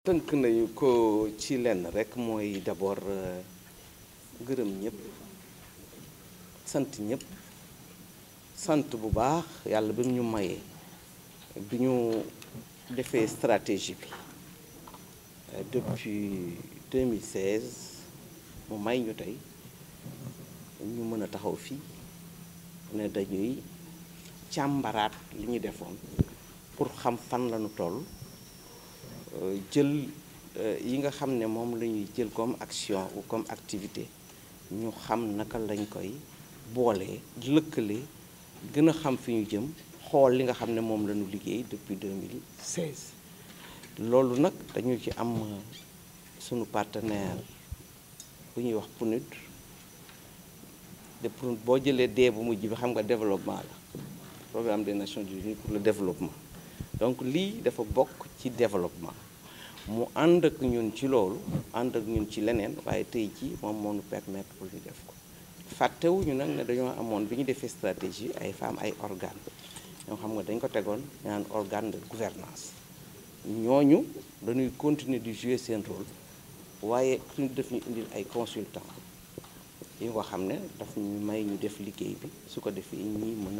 tënk nañu ko ci lenn rek mooy d'abord gërëm ñëpp sant ñëpp sant bu baax yàlla bi mu ñu mayee bi ñu defee stratégie bi depuis 2016 mu may ñu tey ñu mën a taxaw fii ne dañuy càmbaraat li ñu defoon pour xam fan lañu toll jël yi nga xam ne moom la ñuy jël comme action ou comme activité ñu xam naka lañ koy boolee lëkkale gën a xam fi ñu jëm xool li nga xam ne moom la ñu liggéey depuis 2016 loolu nag dañu ci am sunu partenaire bu ñuy wax PNUD de PNUD boo jëlee dee bu mujj bi xam nga développement la programme des Nations Unies pour le développement donc lii dafa bokk ci développement mu ànd ak ñun ci loolu ànd ak ñun ci leneen waaye tey ci moom moo ñu permettre pour ñu def ko fàttewuñu nag ne dañoo amoon bi ñu defee stratégie ay femmes ay organes ñoo xam nga dañ ko tegoon ñaan organe de gouvernance ñooñu dañuy continuer di jouer seen rôle waaye suñu def ñu indil ay consultants yi nga xam ne daf ñu may ñu def liggéey bi su ko defee ñi mën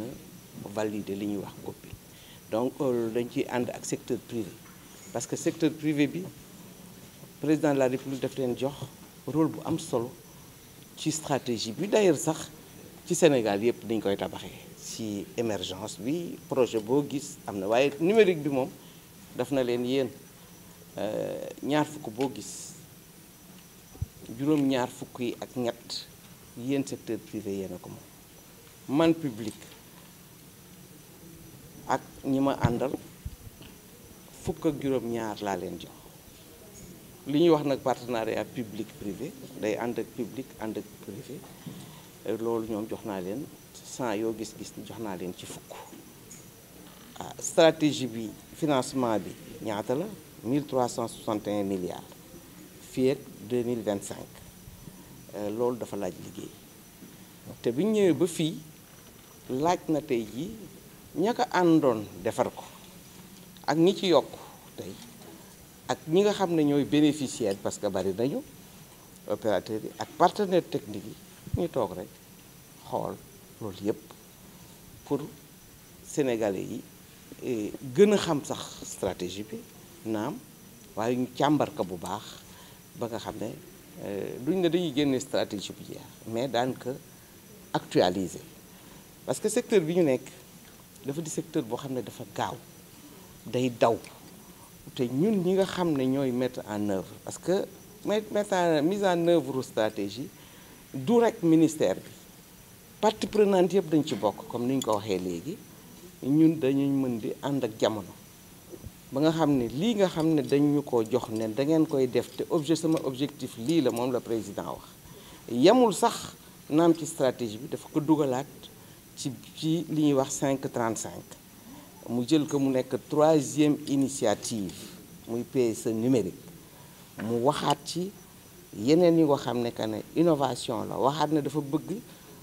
a valider li ñuy wax copie donc dañ ciy ànd ak secteur privé parce que secteur privé bi président de la république daf leen jox rôle bu am solo ci stratégie bi d'ailleurs sax ci Sénégal yëpp dañ koy tabaxee ci émergence bi projet boo gis am na waaye numérique bi moom daf na leen yéen ñaar fukk boo gis juróom ñaar fukk yi ak ñett yéen secteur privé yéen a ko moom man public ak ñi ma àndal fukk ak juróom ñaar laa leen jox li ñuy wax nag partenariat public privé day ànd ak public ànd ak privé loolu ñoom jox naa leen 100 yoo gis-gis jox naa leen ci fukk stratégie bi financement bi ñaata la 1361 milliards fii ak 2025 loolu dafa laaj liggéey te bi ñu ñëwee ba fii laaj na tey jii ña ko àndoon defar ko ak ñi ci yokk tey ak ñi nga xam ne ñooy bénéficiaire parce que bari nañu opérateurs yi ak partenaires techniques yi ñu toog rek xool loolu yépp pour sénégalais yi gën a xam sax stratégie bi naam waaye ñu càmbar ko bu baax ba nga xam ne duñ ne dañuy génne stratégie bu jeex mais daan ko actualiser parce que secteur bi ñu nekk dafa di secteur boo xam ne dafa gaaw day daw te ñun ñi nga xam ne ñooy mettre en œuvre parce que mise en œuvre stratégie du rek ministère bi partie prenante yëpp dañ ci bokk comme ni ñu ko waxee léegi ñun dañuy mën di ànd ak jamono ba nga xam ne lii nga xam ne dañu ko jox ne da ngeen koy def te sama objectif lii la moom la président wax yemul sax naam ci stratégie bi dafa ko dugalaat ci li ñuy wax 535 mu jël ko mu nekk 3e initiative muy PSE numérique mu waxaat ci yeneen yi nga xam ne que ne innovation la waxaat ne dafa bëgg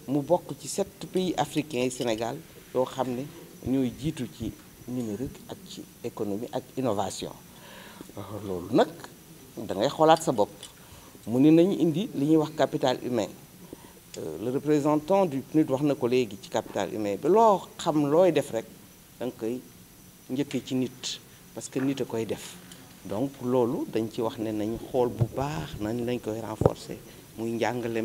mu bokk ci 7 pays africains yi Sénégal yoo xam ne ñooy jiitu ci numérique ak ci économie ak innovation loolu nag da ngay xoolaat sa bopp mu ni nañu indi li ñuy wax capital humain le représentant du PNUD wax na ko léegi ci capital humain bi loo xam looy def rek da nga koy njëkkee ci nit parce que nit a koy def donc loolu dañ ci wax ne nañ xool bu baax nañ lañ koy renforcer muy njàngale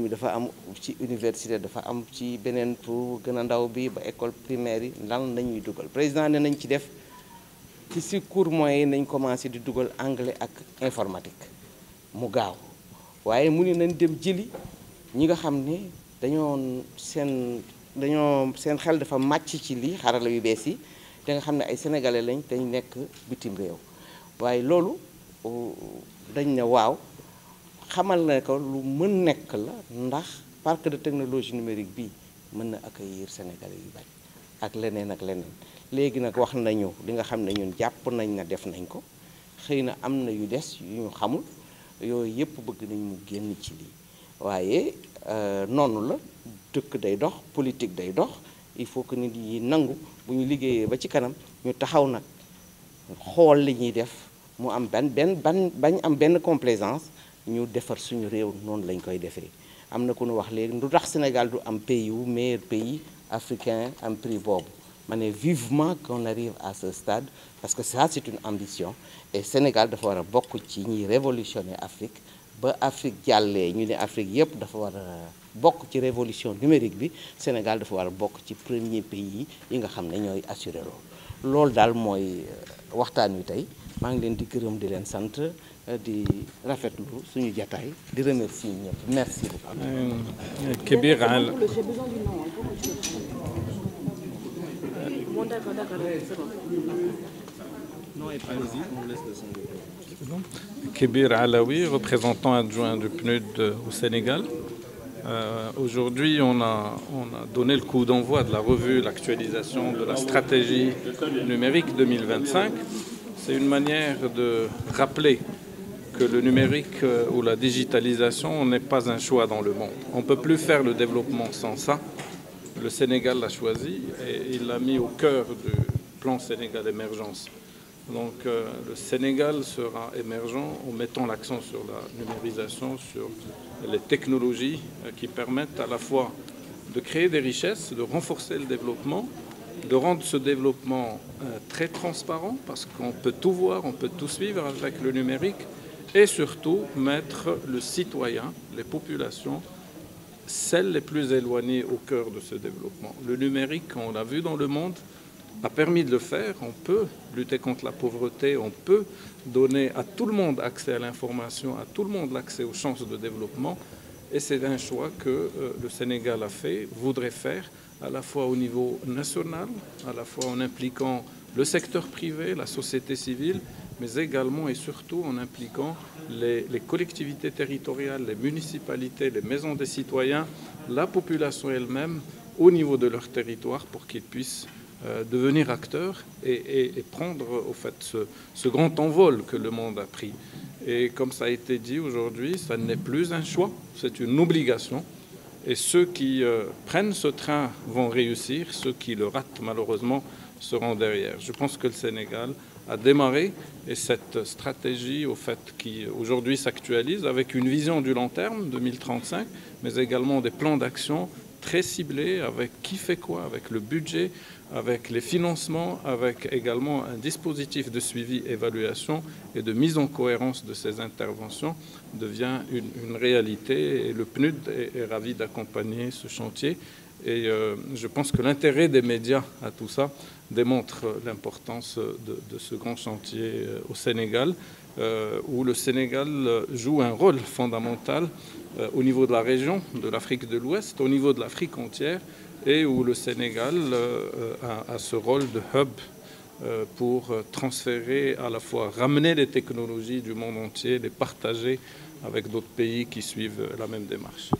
mi dafa am ci université dafa am ci beneen pour gën a ndaw bi ba école primaire yi lan lañuy dugal président ne nañ ci def ci si cours moyen yi nañ commencé di dugal anglais ak informatique mu gaaw waaye mu ni nañ dem jëli ñi nga xam ne dañoo seen xel dafa màcc ci lii xarala yu bees yi te nga xam ne ay sénégalais lañ dañ nekk bitim réew waaye loolu dañ ne waaw xamal ne ko lu mën nekk la ndax parc de technologie numérique bi mën na accueillir Sénégalais yu bari ak leneen ak leneen léegi nag wax nañu li nga xam ne ñun jàpp nañ na def nañ ko xëy na am na yu des yu ñu xamul yooyu yëpp bëgg nañ mu génn ci lii waaye noonu la dëkk day dox politique day dox il faut que nit yi nangu bu ñu liggéeyee ba ci kanam ñu taxaw nag xool li ñuy def mu am bañ am benn complaisance ñu defar suñu réew noonu lañ koy defee am na ku ñu wax léegi lu tax Sénégal du am pays wu meilleur pays africain am prix boobu ma ne vivement qu'on arrive à ce stade parce que ça c'est une ambition et Sénégal dafa war a bokk ci ñiy révolutionner Afrique ba Afrique jàllee ñu ne Afrique yëpp dafa war a bokk ci révolution numérique bi Sénégal dafa war a bokk ci premier pays yi nga xam ne ñooy assuré loolu daal mooy waxtaan wi tey maa ngi leen di gërëm di leen sant di rafetlu suñu jataay di remercier ñëpp merci beaucoup. Kébir Kébir Alaoui, représentant adjoint du PNUD au Sénégal. Aujourd'hui, on a donné le coup d'envoi de la revue, l'actualisation de la stratégie numérique 2025. C'est une manière de rappeler que le numérique ou la digitalisation n'est pas un choix dans le monde. On ne peut plus faire le développement sans ça. Le Sénégal l'a choisi et il l'a mis au cœur du plan Sénégal Émergence. Donc le Sénégal sera émergent en mettant l'accent sur la numérisation, sur les technologies qui permettent à la fois de créer des richesses, de renforcer le développement, de rendre ce développement très transparent parce qu'on peut tout voir, on peut tout suivre avec le numérique et surtout mettre le citoyen, les populations, celles les plus éloignées au cœur de ce développement. Le numérique, on l'a vu dans le monde, a permis de le faire. On peut lutter contre la pauvreté, on peut donner à tout le monde accès à l'information, à tout le monde l'accès aux chances de développement. Et c'est un choix que le Sénégal a fait, voudrait faire, à la fois au niveau national, à la fois en impliquant le secteur privé, la société civile, mais également et surtout en impliquant les collectivités territoriales, les municipalités, les maisons des citoyens, la population elle-même, au niveau de leur territoire pour qu'ils puissent devenir acteurs et prendre au fait ce grand envol que le monde a pris. Et comme ça a été dit aujourd'hui, ça n'est plus un choix, c'est une obligation. Et ceux qui prennent ce train vont réussir, ceux qui le ratent malheureusement seront derrière. Je pense que le Sénégal a démarré et cette stratégie au fait qui aujourd'hui s'actualise avec une vision du long terme, 2035, mais également des plans d'action très ciblés avec qui fait quoi, avec le budget, avec les financements, avec également un dispositif de suivi, évaluation et de mise en cohérence de ces interventions devient une réalité et le PNUD est ravi d'accompagner ce chantier. Et je pense que l'intérêt des médias à tout ça démontre l'importance de ce grand chantier au Sénégal, où le Sénégal joue un rôle fondamental au niveau de la région, de l'Afrique de l'Ouest, au niveau de l'Afrique entière, et où le Sénégal a ce rôle de hub pour transférer, à la fois ramener les technologies du monde entier, les partager avec d'autres pays qui suivent la même démarche.